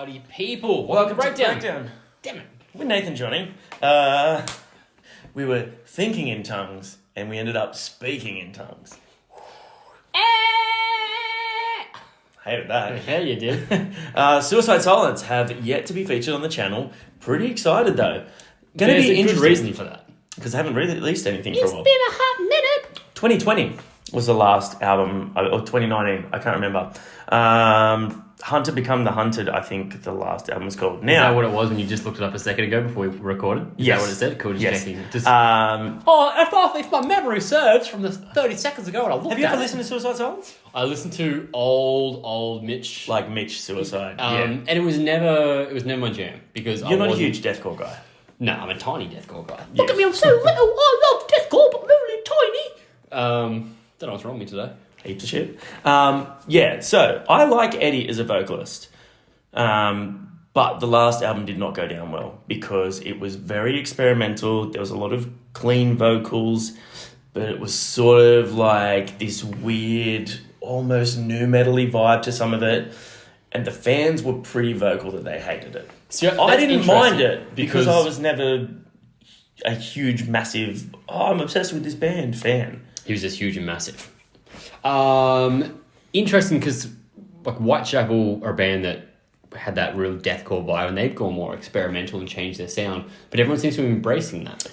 Party people. Welcome to Breakdown. Damn it. We're Nath and Johnny. We were thinking in tongues and we ended up speaking in tongues. Hated that. Yeah, you did. Suicide Silence have yet to be featured on the channel. Pretty excited though. Gonna There's be a good interesting reason for that. because they haven't released anything for a It's while. been a hot minute. 2020 was the last album, or 2019, I can't remember. Hunter Become the Hunted, I think the last album was called. Is that what it was when you just looked it up a second ago before we recorded? Is Yes. that what it said? Cool, just Yes. checking. Just, Have if my memory serves from the 30 seconds ago when I looked you ever at listened to Suicide Silence? I listened to old Mitch. Like Mitch Suicide. And it was never my jam because You're not a huge deathcore guy. No, I'm a tiny deathcore guy. Yes. Look at me, I'm so little. I love deathcore, but I'm really tiny. Don't know what's wrong with me today. Heaps of shit. So I like Eddie as a vocalist. But the last album did not go down well because it was very experimental. There was a lot of clean vocals, but it was sort of like this weird, almost nu metal-y vibe to some of it. And the fans were pretty vocal that they hated it. So I didn't mind it because because I was never a huge, massive, I'm obsessed with this band fan. he was just huge and massive. Interesting because like Whitechapel are a band that had that real deathcore vibe and they've gone more experimental and changed their sound, but everyone seems to be embracing that.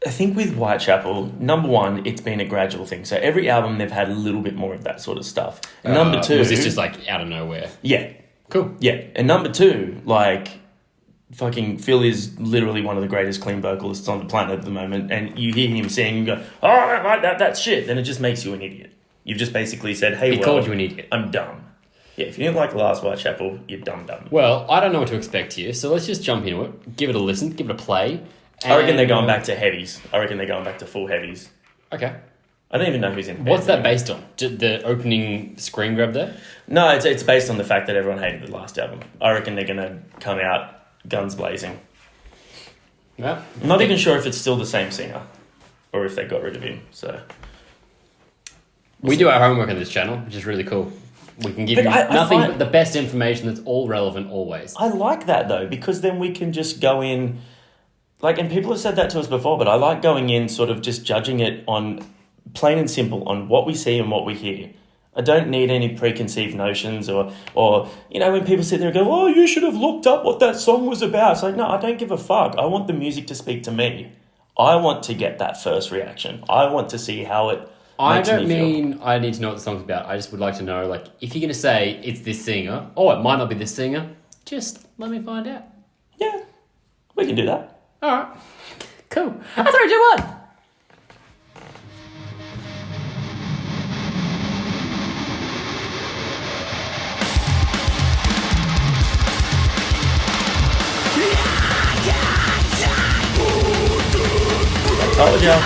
I think with Whitechapel, number one, it's been a gradual thing. So every album they've had a little bit more of that sort of stuff. And number two, was this just like out of nowhere? yeah, Cool. yeah. And number two, like fucking Phil is literally one of the greatest clean vocalists on the planet at the moment. And you hear him sing and go, "Oh, I don't like that. That's shit." Then it just makes you an idiot. You've just basically said, "Hey, He called you an idiot. I'm dumb." Yeah, if you didn't like the last Whitechapel, you're dumb. Well, I don't know what to expect here, so let's just jump into it. Give it a listen. Give it a play. I reckon they're going back to heavies. I reckon they're going back to full heavies. Okay. I don't even know who's in. What's that based on? The opening screen grab there? No, it's based on the fact that everyone hated the last album. I reckon they're going to come out guns blazing. Yeah. I'm not even sure if it's still the same singer or if they got rid of him. So We do our homework on this channel, which is really cool. We can give But you I nothing find- but the best information that's all relevant always. I like that though, because then we can just go in, like, and people have said that to us before, but I like going in sort of just judging it on plain and simple on what we see and what we hear. I don't need any preconceived notions or you know, when people sit there and go, "Oh, you should have looked up what that song was about." It's like, no, I don't give a fuck. I want the music to speak to me. I want to get that first reaction. I want to see how it I makes don't me feel. mean I need to know what the song's about. I just would like to know, like, if you're going to say it's this singer, or it might not be this singer, just let me find out. Yeah, we can do that. All right. Cool. 3, 2, 1. I told ya.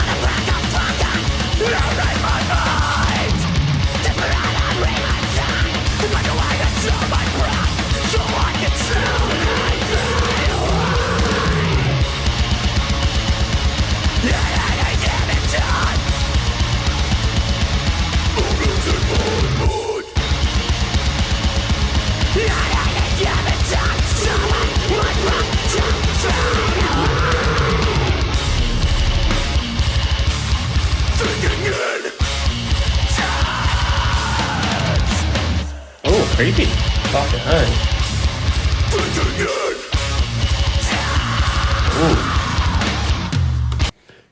Oh, creepy. Fucking hell.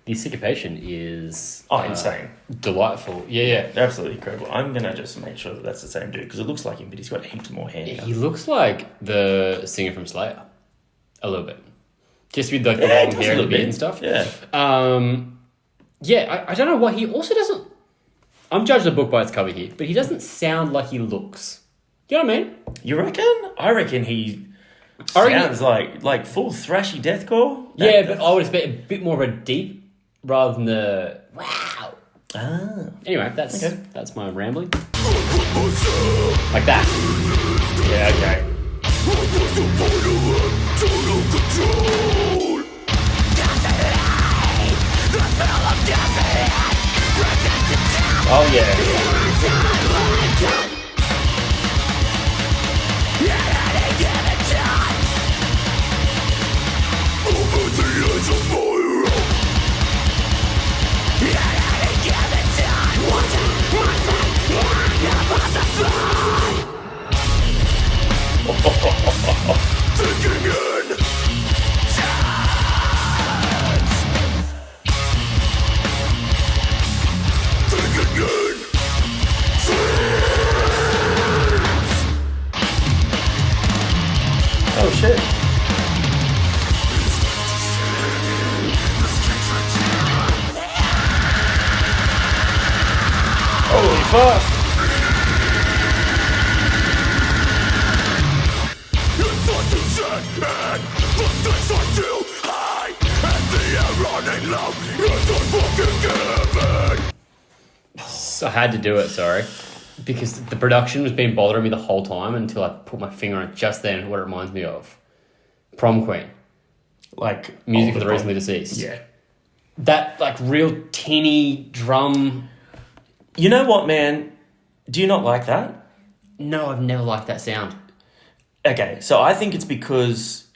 The syncopation is Insane. delightful. Yeah. Absolutely incredible. I'm going to just make sure that that's the same dude because it looks like him, but he's got heaps more hair. He looks like the singer from Slayer. A little bit. Just with like the Yeah, long he does hair a and little the beard bit. and stuff. Yeah. I don't know why he also doesn't... I'm judging a book by its cover here, but he doesn't sound like he looks. You know what I mean? You reckon? I reckon he I reckon- sounds like full thrashy deathcore. Yeah, but I would expect a bit more of a deep rather than the wow. Ah. Anyway, that's Okay. that's my rambling. Like that. Yeah, okay. Oh, yeah. Oh shit. Holy fuck. I had to do it, sorry. Because the production was been bothering me the whole time until I put my finger on it just then, what it reminds me of. Prom Queen. Like Music for the Recently Deceased. Yeah. That, like, real tinny drum... You know what, man? Do you not like that? No, I've never liked that sound. Okay, so I think it's because,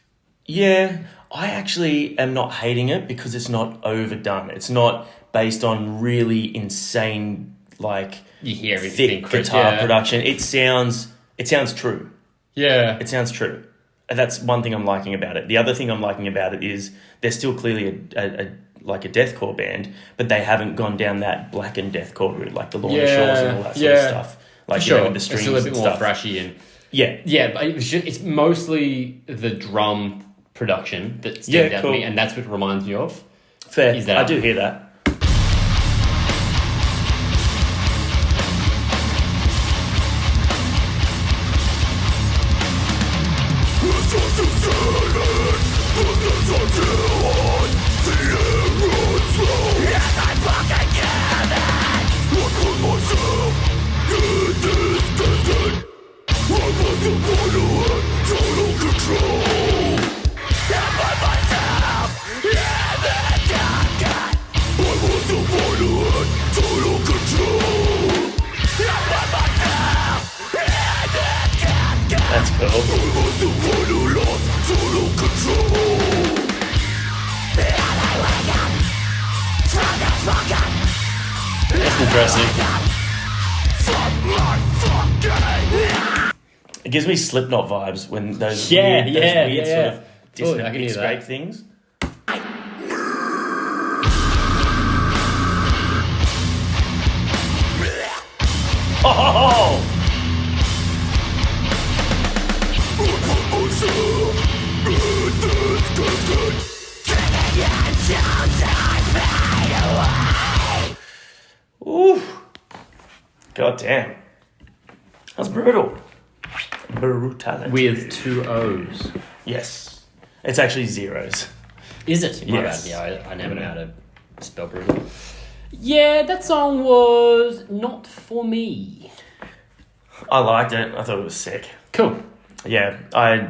yeah, I actually am not hating it because it's not overdone. It's not based on really insane, like, You hear everything thick guitar production. It sounds true. Yeah. It sounds true. And that's one thing I'm liking about it. The other thing I'm liking about it is they're still clearly a deathcore band, but they haven't gone down that blackened deathcore route, like the Lorna Shores and all that sort of stuff. Like, sure. With the strings it's a little bit and more stuff. thrashy and Yeah. but it's mostly the drum production that stands out to me, and that's what it reminds me of. Fair. Is that I do hear that. That's cool. That's interesting. It gives me Slipknot vibes when those Yeah, weird, yeah, those weird yeah, sort yeah. of Totally, dissonant I can big hear that. scrape things. Oh! Ooh. God damn. That's brutal. Brutality. With 2 O's. Yes. It's actually zeros. Is it? My Yes. bad. Yeah, I never know how to spell brutal. Yeah, that song was not for me. I liked it. I thought it was sick. Cool. Yeah, I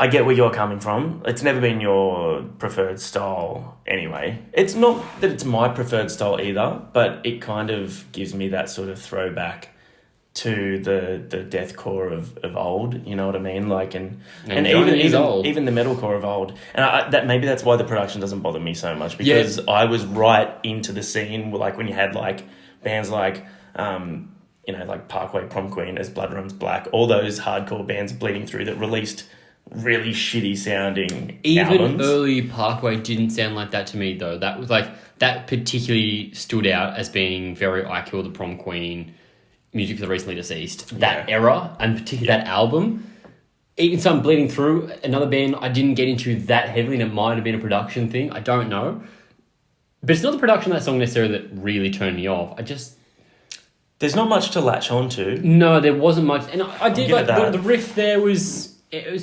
get where you're coming from. It's never been your preferred style anyway. It's not that it's my preferred style either, but it kind of gives me that sort of throwback to the deathcore of old. You know what I mean? Like and Johnny is old. even the metalcore of old. And that maybe that's why the production doesn't bother me so much because I was right into the scene. Like when you had like bands like. Like Parkway Prom Queen, As Blood Runs Black, all those hardcore bands bleeding through that released really shitty sounding albums. Early Parkway didn't sound like that to me though. That was like that particularly stood out as being very I Kill the Prom Queen, Music for the Recently Deceased. That era and particularly that album. Even some Bleeding Through, another band I didn't get into that heavily, and it might have been a production thing. I don't know, but it's not the production of that song necessarily that really turned me off. There's not much to latch on to. No, there wasn't much. And I did like that. the riff there was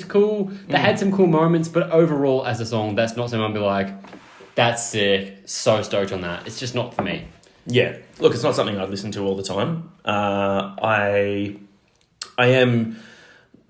cool. They had some cool moments, but overall as a song, that's not something I'd be like, that's sick, so stoked on that. It's just not for me. Yeah. Look, it's not something I listen to all the time. I am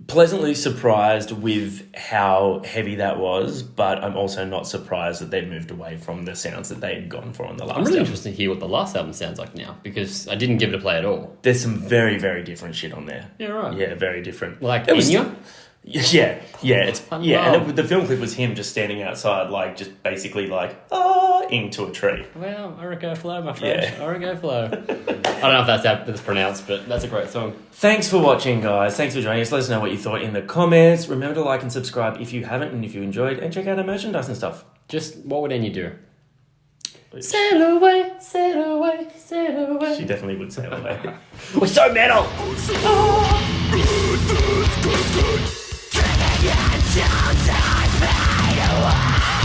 pleasantly surprised with how heavy that was, but I'm also not surprised that they'd moved away from the sounds that they had gone for on the last I'm really album. interested to hear what the last album sounds like now, because I didn't give it a play at all. There's some very, very different shit on there. Yeah, right. Yeah, very different. Like It was Enya? Yeah, it's I yeah, love- and the film clip was him just standing outside, like just basically like into a tree. Well, Origo Flow, my friend. Yeah. Origo Flow. I don't know if that's how it's pronounced, but that's a great song. Thanks for watching, guys. Thanks for joining us. Let us know what you thought in the comments. Remember to like and subscribe if you haven't, and if you enjoyed, and check out our merchandise and stuff. Just what would Enya do? Sail away, sail away, sail away. She definitely would say that way. We're so metal. Good.